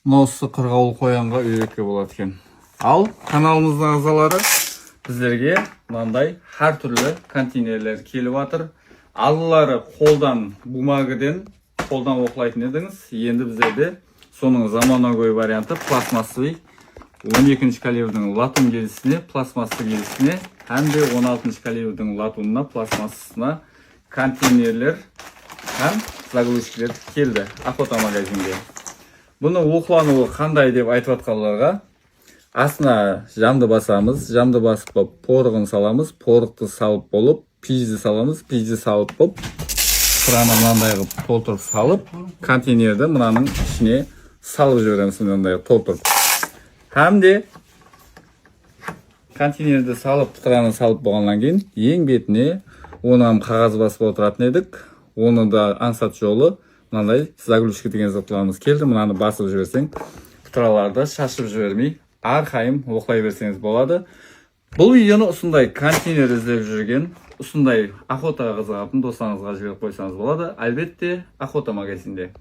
носы қырғауыл қоянға үйрекке болады екен. Ал каналымыздың ағзалары біздерге мынандай әр түрлі контейнерлер келіп жатыр. Алдылары қолдан бумагыден қолдан оқылайтын едіңіз. Енді біздерде соның заманауи варианты пластмассовый 12 калибрдің латун келісіне, пластмассы келісіне, һәм де 16 калибрдің латунына, пластмассысына контейнерлер һәм загрузчиклер келді охота магазинге. Бұны оқылануы қандай деп айтып жатқанларға, астына жамды басамыз, жамды басып болып, порығын саламыз, порықты салып болып, пижді саламыз, пижді салып болып, сыраны мынандай қылып толтырып салып, контейнерді мынаның ішіне салып жібереміз, мынандай толтырып. Һәм де контейнерді салып, сыраны салып болғаннан кейін, ең бетіне онам қағаз басып отыратын едік. Оны да аңсат жолы мынандай загрузчик деген заттарымыз келді. Мынаны басып жіберсең, пұтыраларды шашып жібермей, әрқайым оқылай берсеңіз болады. Бұл видеоны осындай контейнер іздеп жүрген, осындай охотаға қызығатын достарыңызға жіберіп қойсаңыз болады. Әлбетте охота магазинде.